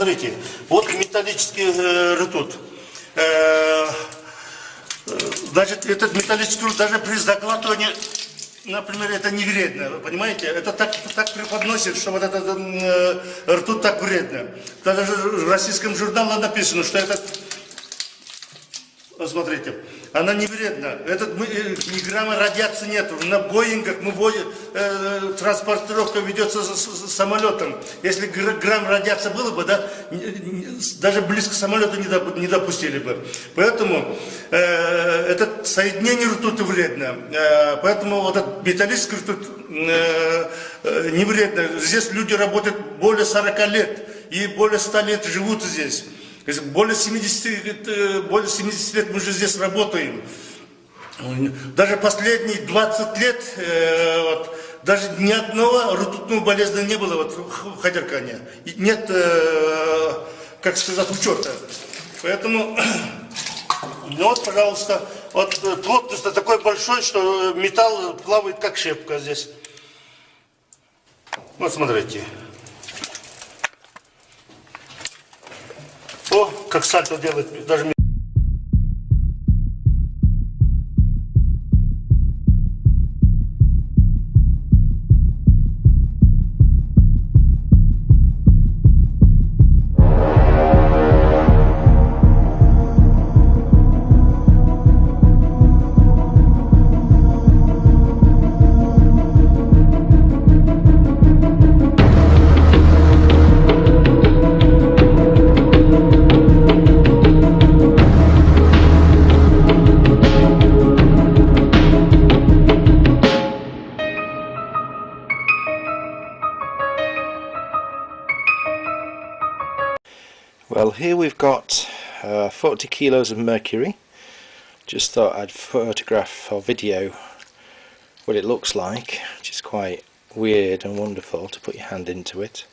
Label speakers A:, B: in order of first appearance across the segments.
A: смотрите, вот металлический ртуть. Значит, этот металлический ртуть даже при закладывании, например, это не вредно, вы понимаете? Это так преподносит, что вот этот ртуть так вредно. Даже в российском журнале написано, что это, смотрите, она не вредна. Ни грамма радиации нет. На Боингах транспортировка ведется с самолетом. Если грамм радиации было бы, да, даже близко к самолету не допустили бы. Поэтому это соединение ртути вредно. Поэтому вот этот металлический ртуть не вредно. Здесь люди работают более 40 лет и более 100 лет живут здесь. Более 70 лет мы же здесь работаем. Даже последние 20 лет даже ни одного ртутного болезни не было в Хадеркане. Нет, как сказать, учета. Поэтому, вот, пожалуйста, вот плотность такой большой, что металл плавает как щепка здесь. Вот смотрите. О, как сальто делает даже.
B: Well, here we've got 40 kilos of mercury. Just thought I'd photograph or video what it looks like, which is quite weird and wonderful to put your hand into it.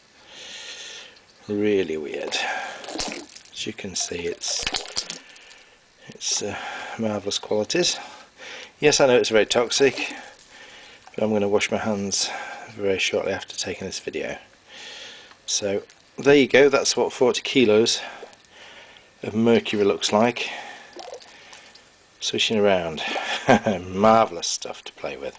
B: Really weird. As you can see, it's marvellous qualities. Yes, I know it's very toxic, but I'm going to wash my hands very shortly after taking this video. So there you go, that's what 40 kilos of mercury looks like. Swishing around. Marvellous stuff to play with.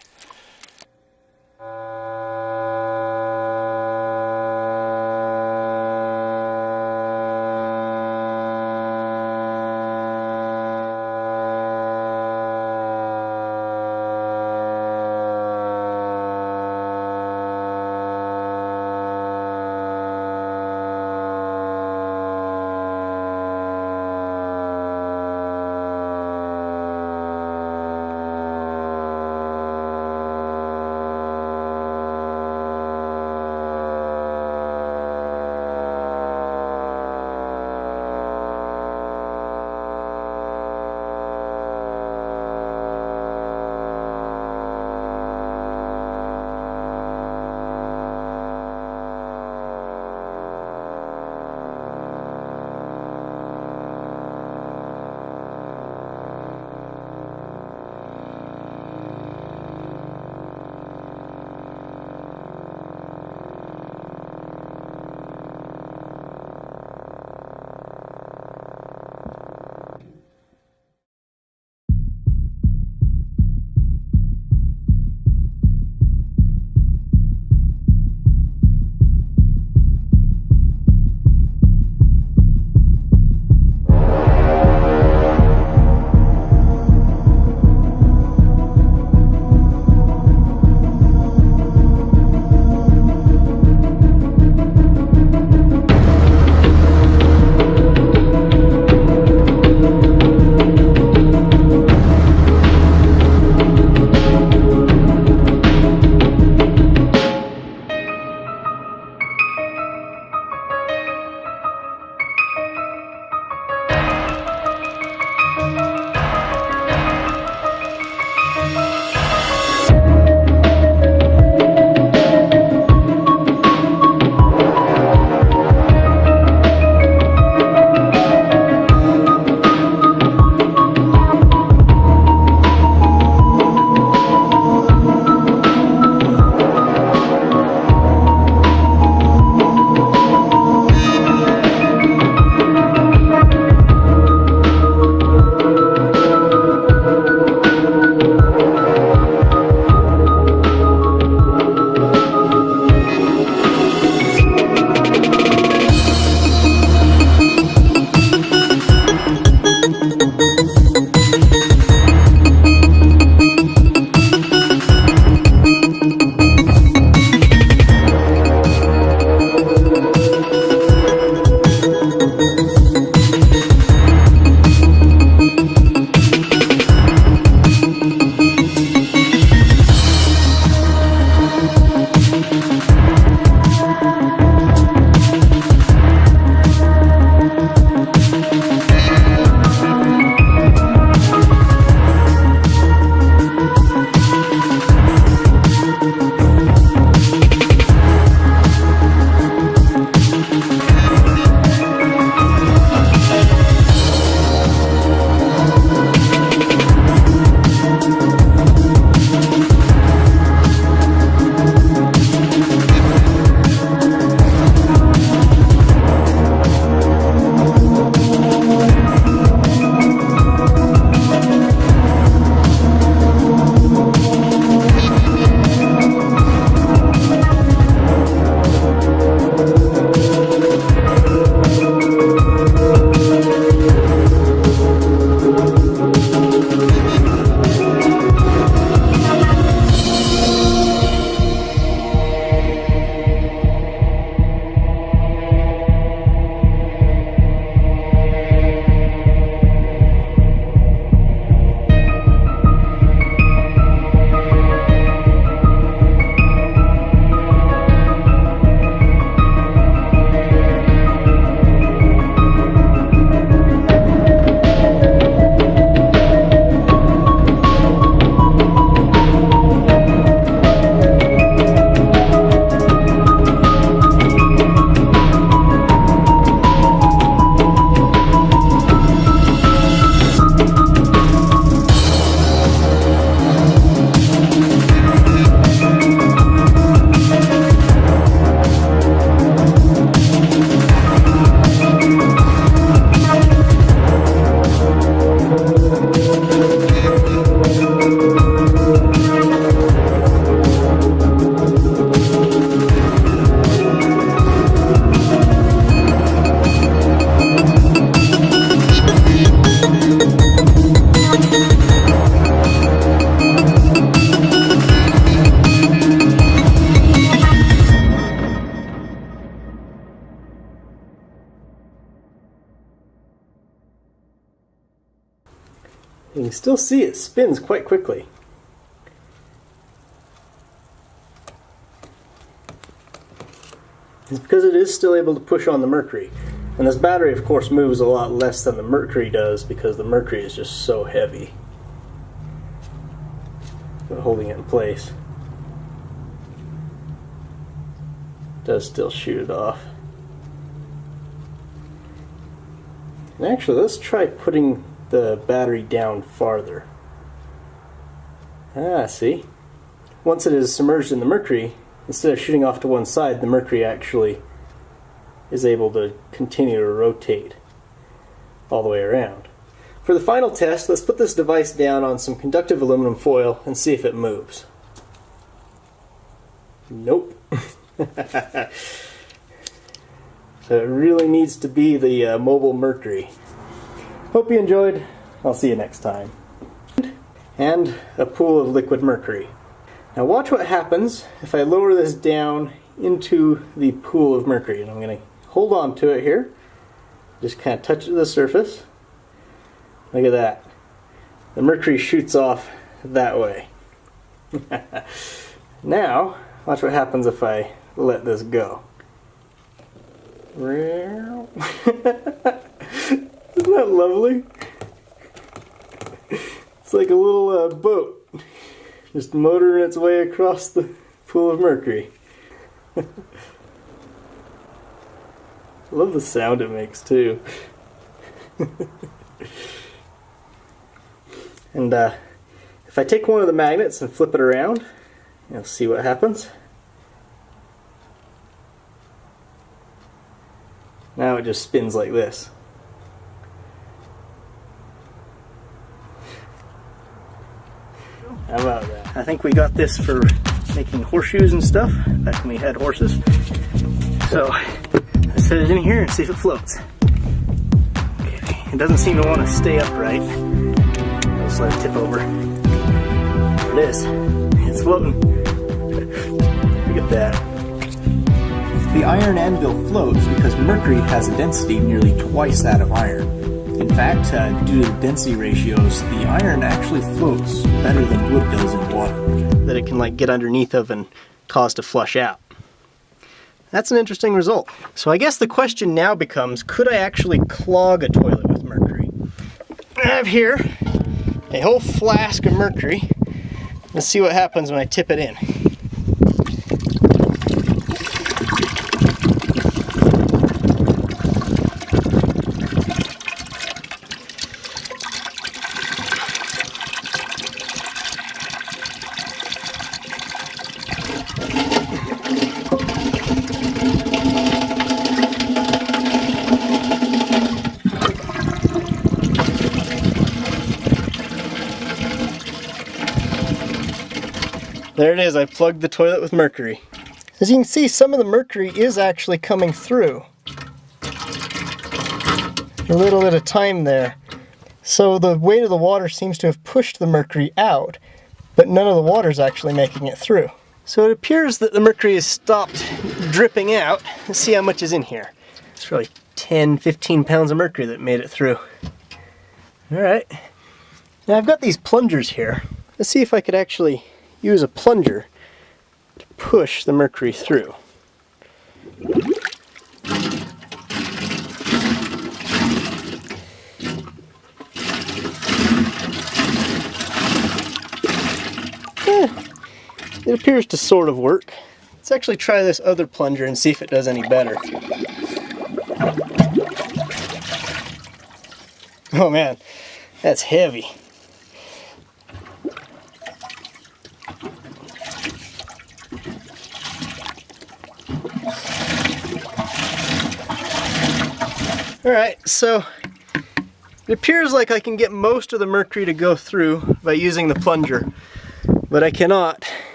C: You can still see it spins quite quickly. It's because it is still able to push on the mercury. And this battery, of course, moves a lot less than the mercury does because the mercury is just so heavy. But holding it in place, it does still shoot it off. And actually, let's try putting the battery down farther. Ah, see? Once it is submerged in the mercury, instead of shooting off to one side, the mercury actually is able to continue to rotate all the way around. For the final test, let's put this device down on some conductive aluminum foil and see if it moves. Nope. So it really needs to be the mobile mercury. Hope you enjoyed. I'll see you next time. And a pool of liquid mercury. Now watch what happens if I lower this down into the pool of mercury. And I'm going to hold on to it here. Just kind of touch the surface. Look at that. The mercury shoots off that way. Now, watch what happens if I let this go. Isn't that lovely? It's like a little boat just motoring its way across the pool of mercury. I love the sound it makes too. And if I take one of the magnets and flip it around, you'll see what happens. Now it just spins like this. How about that? I think we got this for making horseshoes and stuff back when we had horses. So let's set it in here and see if it floats. Okay, it doesn't seem to want to stay upright. I'll just let it tip over. There it is. It's floating. Look at that. The iron anvil floats because mercury has a density nearly twice that of iron. In fact, due to the density ratios, the iron actually floats better than wood does in water. That it can get underneath of and cause to flush out. That's an interesting result. So I guess the question now becomes, could I actually clog a toilet with mercury? I have here a whole flask of mercury. Let's see what happens when I tip it in. There it is, I plugged the toilet with mercury. As you can see, some of the mercury is actually coming through. A little bit of time there. So the weight of the water seems to have pushed the mercury out, but none of the water is actually making it through. So it appears that the mercury has stopped dripping out. Let's see how much is in here. It's probably 10-15 pounds of mercury that made it through. Alright. Now I've got these plungers here. Let's see if I could actually use a plunger to push the mercury through. It appears to sort of work. Let's actually try this other plunger and see if it does any better. Oh man, that's heavy. Alright, so it appears like I can get most of the mercury to go through by using the plunger, but I cannot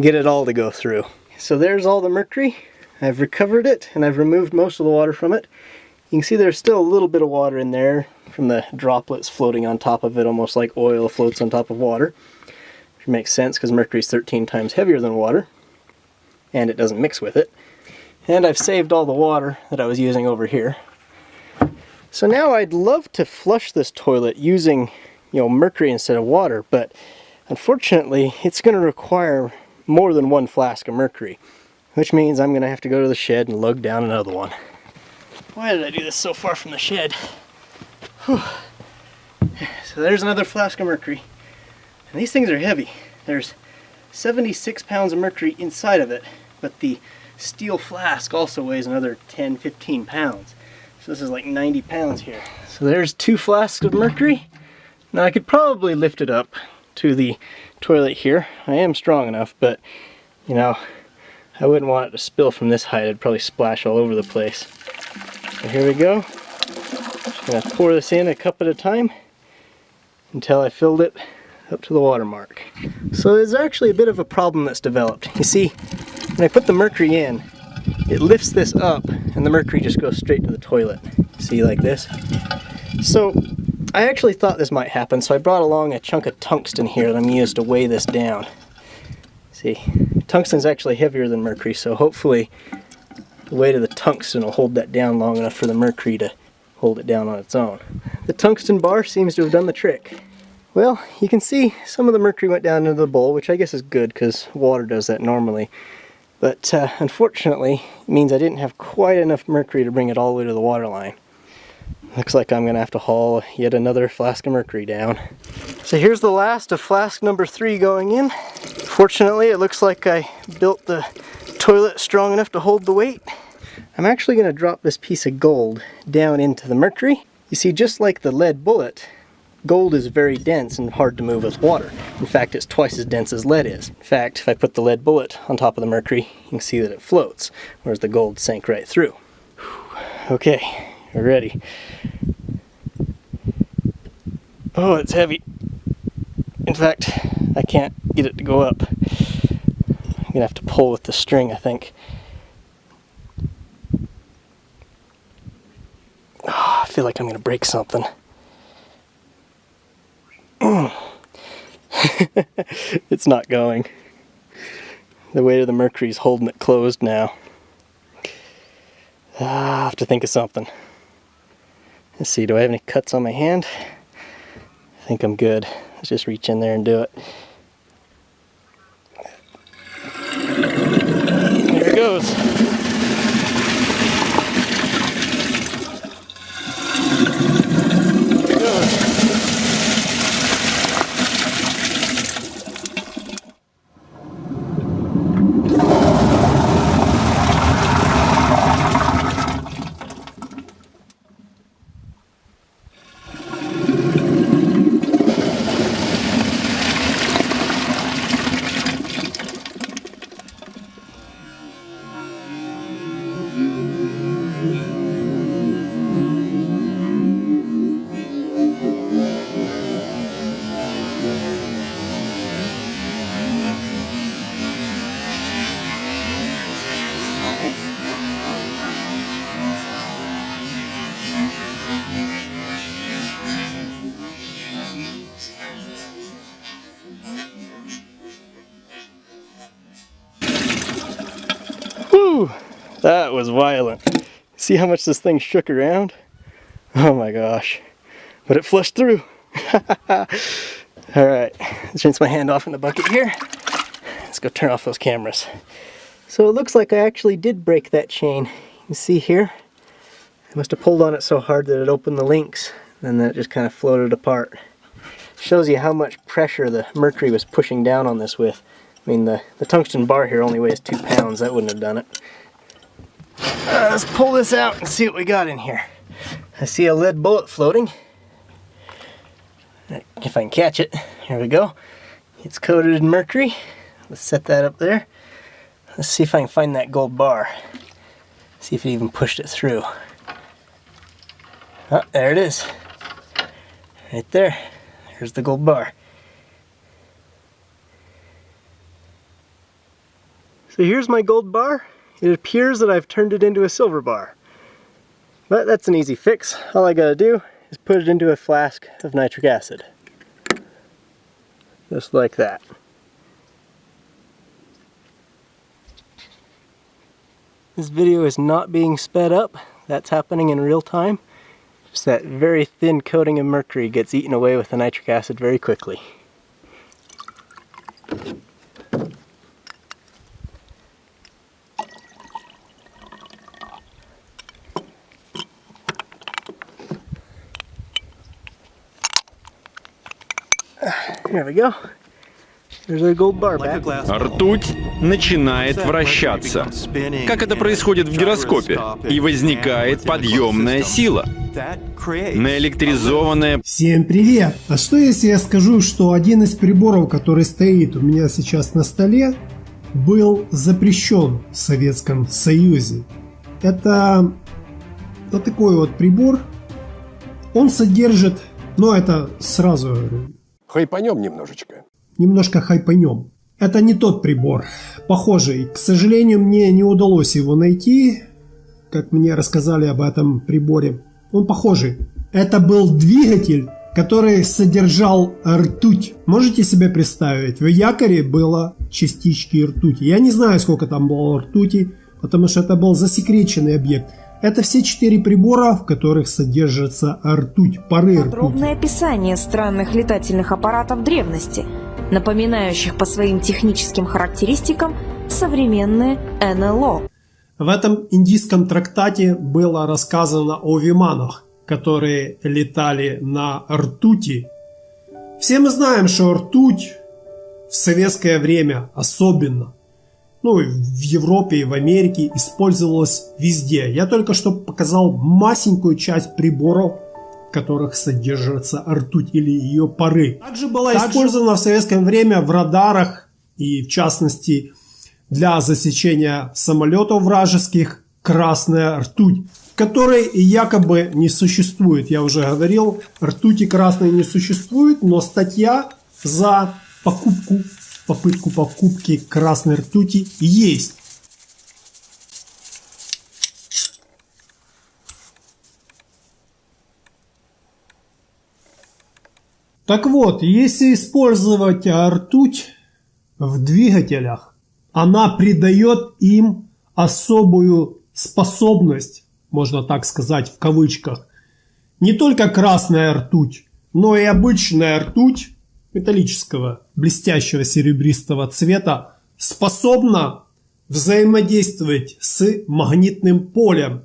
C: get it all to go through. So there's all the mercury. I've recovered it and I've removed most of the water from it. You can see there's still a little bit of water in there from the droplets floating on top of it, almost like oil floats on top of water. Which makes sense because mercury is 13 times heavier than water, and it doesn't mix with it. And I've saved all the water that I was using over here. So now I'd love to flush this toilet using mercury instead of water, but unfortunately it's going to require more than one flask of mercury, which means I'm going to have to go to the shed and lug down another one. Why did I do this so far from the shed? Whew. So there's another flask of mercury, and these things are heavy. There's 76 pounds of mercury inside of it, but the steel flask also weighs another 10-15 pounds. So this is like 90 pounds here. So there's 2 flasks of mercury. Now I could probably lift it up to the toilet here. I am strong enough, but you know, I wouldn't want it to spill from this height. It'd probably splash all over the place. So here we go. Just gonna pour this in a cup at a time until I filled it up to the water mark. So there's actually a bit of a problem that's developed. You see, when I put the mercury in, it lifts this up and the mercury just goes straight to the toilet. See, like this? So I actually thought this might happen, so I brought along a chunk of tungsten here that I'm going to use to weigh this down. See, tungsten's actually heavier than mercury, so hopefully the weight of the tungsten will hold that down long enough for the mercury to hold it down on its own. The tungsten bar seems to have done the trick. Well, you can see some of the mercury went down into the bowl, which I guess is good because water does that normally. But unfortunately, it means I didn't have quite enough mercury to bring it all the way to the water line. Looks like I'm going to have to haul yet another flask of mercury down. So here's the last of flask number 3 going in. Fortunately, it looks like I built the toilet strong enough to hold the weight. I'm actually going to drop this piece of gold down into the mercury. You see, just like the lead bullet, gold is very dense and hard to move with water. In fact, it's twice as dense as lead is. In fact, if I put the lead bullet on top of the mercury, you can see that it floats, whereas the gold sank right through. Okay, we're ready. Oh, it's heavy. In fact, I can't get it to go up. I'm gonna have to pull with the string, I think. Oh, I feel like I'm gonna break something. It's not going. The weight of the mercury is holding it closed now. I have to think of something. Let's see, do I have any cuts on my hand? I think I'm good. Let's just reach in there and do it. There it goes. There it goes. Whew, that was violent. See how much this thing shook around? Oh my gosh. But it flushed through. Alright, let's rinse my hand off in the bucket here. Let's go turn off those cameras. So it looks like I actually did break that chain. You can see here. I must have pulled on it so hard that it opened the links, and then it just kind of floated apart. Shows you how much pressure the mercury was pushing down on this with. I mean, the tungsten bar here only weighs 2 pounds. That wouldn't have done it. Let's pull this out and see what we got in here. I see a lead bullet floating. If I can catch it. Here we go. It's coated in mercury. Let's set that up there. Let's see if I can find that gold bar. See if it even pushed it through. Oh, there it is. Right there. There's the gold bar. So here's my gold bar. It appears that I've turned it into a silver bar. But that's an easy fix. All I gotta do is put it into a flask of nitric acid. Just like that. This video is not being sped up. That's happening in real time. Just that very thin coating of mercury gets eaten away with the nitric acid very quickly. There we go. There's our gold bar back.
D: Ртуть начинает вращаться, как это происходит в гироскопе, и возникает подъемная сила. Наэлектризованная...
E: Всем привет! А что если я скажу, что один из приборов, который стоит у меня сейчас на столе, был запрещен в Советском Союзе? Это вот такой вот прибор. Он содержит, это сразу говорю,
F: Хайпанем немножечко.
E: Немножко хайпанем. Это не тот прибор, похожий. К сожалению, мне не удалось его найти, как мне рассказали об этом приборе. Он похожий. Это был двигатель, который содержал ртуть. Можете себе представить? В якоре было частички ртути. Я не знаю, сколько там было ртути, потому что это был засекреченный объект. Это все 4 прибора, в которых содержится ртуть, пары ртути.
G: Подробное описание странных летательных аппаратов древности, напоминающих по своим техническим характеристикам современные НЛО.
E: В этом индийском трактате было рассказано о виманах, которые летали на ртути. Все мы знаем, что ртуть в советское время особенно, в Европе и в Америке использовалась везде. Я только что показал масенькую часть приборов, в которых содержится ртуть или ее пары. Также была использована в советское время в радарах и в частности для засечения самолетов вражеских красная ртуть, которой якобы не существует. Я уже говорил, ртути красной не существует, но статья за попытку покупки красной ртути есть. Так вот, если использовать ртуть в двигателях, она придает им особую способность, можно так сказать в кавычках, не только красная ртуть, но и обычная ртуть металлического, блестящего серебристого цвета способна взаимодействовать с магнитным полем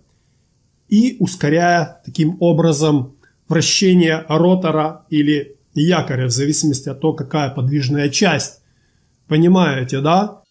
E: и ускоряя таким образом вращение ротора или якоря, в зависимости от того, какая подвижная часть. Понимаете, да?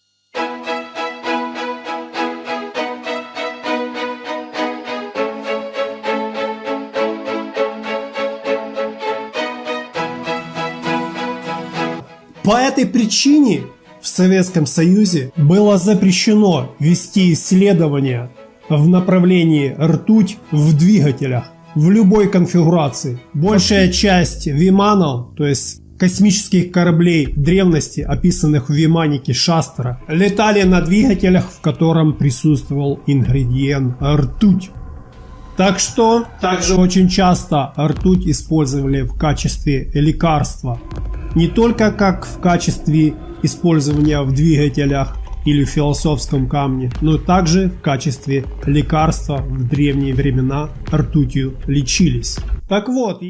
E: По этой причине в Советском Союзе было запрещено вести исследования в направлении ртуть в двигателях в любой конфигурации. Большая часть виманов, то есть космических кораблей древности, описанных в виманике Шастра, летали на двигателях, в котором присутствовал ингредиент ртуть. Так что также очень часто ртуть использовали в качестве лекарства. Не только как в качестве использования в двигателях или в философском камне, но также в качестве лекарства в древние времена ртутью лечились. Так вот.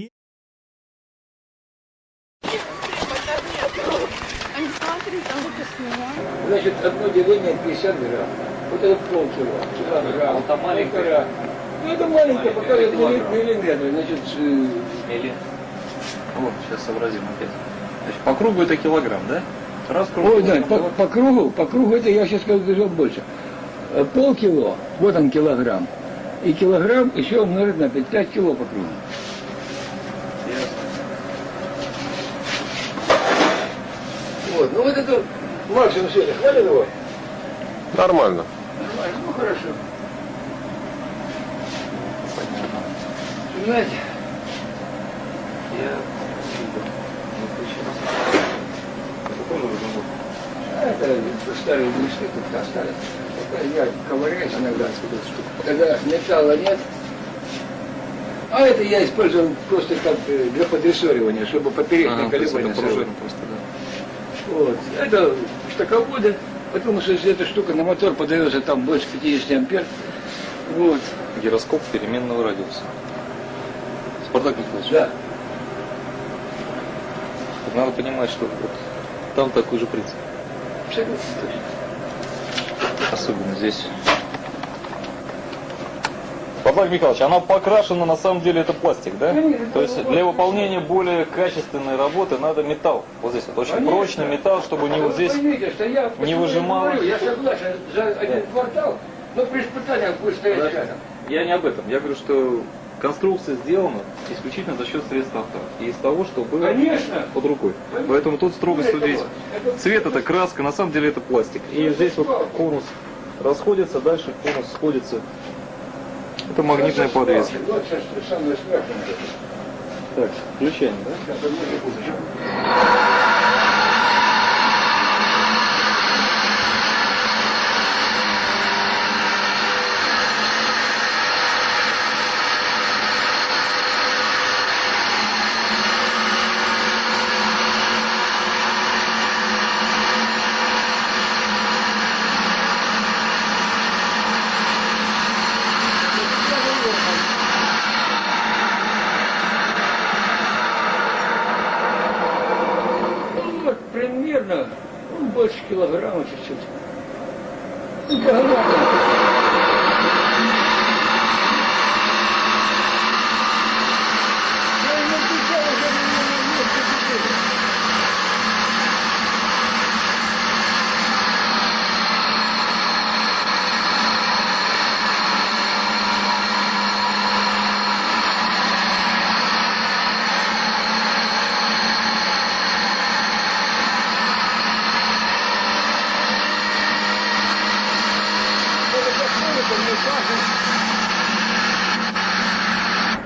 H: Значит, одно деление 50 грамм. Вот это полкило. Грамм. Это маленькое. Это маленькое, показывает миллиметры. Значит,
I: вот, сейчас сообразим опять. Значит, по кругу это килограмм, да? Раз круг.
H: Ой, да, по кругу это я сейчас скажу даже больше. Полкило, вот он килограмм. И килограмм еще умножить на 5 кило по кругу.
I: Ясно.
H: Вот, вот это максимум сегодня. Хватит его?
F: Нормально.
H: Нормально, хорошо. Знаете, это старые глисты тут остались. Я ковыряюсь иногда. Когда металла нет. А это я использую просто как для подрессоривания, чтобы поперечное колебание пружины просто, да. Вот. Это штоководы, потому что если эта штука на мотор подается там больше 50 ампер. Вот.
I: Гироскоп переменного радиуса. Спартак Михайлович.
H: Да.
I: Надо понимать, что вот там такой же принцип. Особенно здесь. Спартак Михайлович, она покрашена, на самом деле это пластик, да? То есть для выполнения более качественной работы надо металл. Вот здесь вот очень прочный металл, чтобы не вот здесь не выжимало.
H: Я согласен за один квартал, но при испытаниях будет стоять рядом.
I: Я не об этом. Я говорю, что конструкция сделана исключительно за счет средств автора. И из того, что было под рукой. Поэтому тут строго судить. Цвет это краска, на самом деле это пластик. И здесь вот конус расходится, дальше конус сходится. Это магнитная подвеска. Так, включаем, да?
H: Примерно, больше килограмма чуть-чуть. Ну, погнали.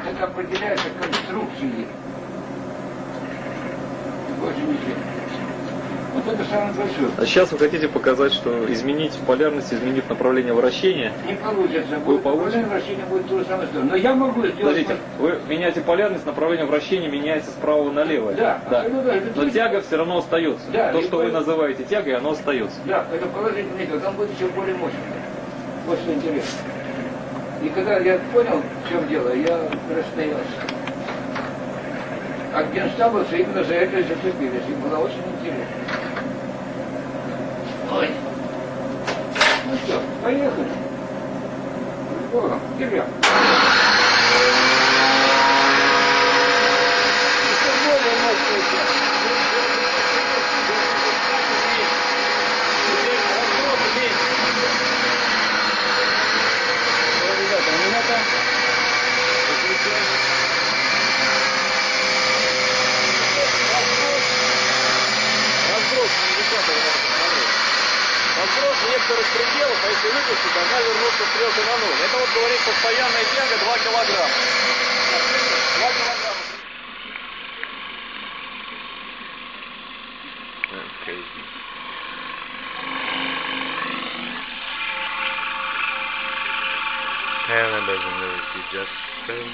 H: Это определяется конструкцией. Больше ничего. Вот это самое большое.
I: А сейчас вы хотите показать, что изменить полярность, изменив направление вращения?
H: Не получится.
I: Вы получите?
H: Направление вращения будет то же самое. Но я могу сделать...
I: Подождите, вы меняете полярность, направление вращения меняется справа налево.
H: Да.
I: Но тяга все равно остается.
H: Да,
I: то, что вы называете тягой, оно остается.
H: Да, это положительный тяг, там будет еще более мощный. Вот что интересно. И когда я понял, в чем дело, я расстоялся. А генштабовцы именно за это и зацепились. Им было очень интересно. Ой. Ну что, поехали. О, вперед.
I: Некоторых пределов, а если выпустить, она вернется стрелка на ноль. Это вот говорит постоянная тяга 2 килограмма. 2 килограмма.
B: Panel doesn't really do justice.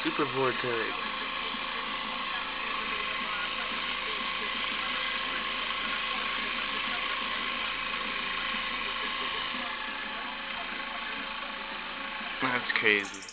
B: Super vortex. That's crazy.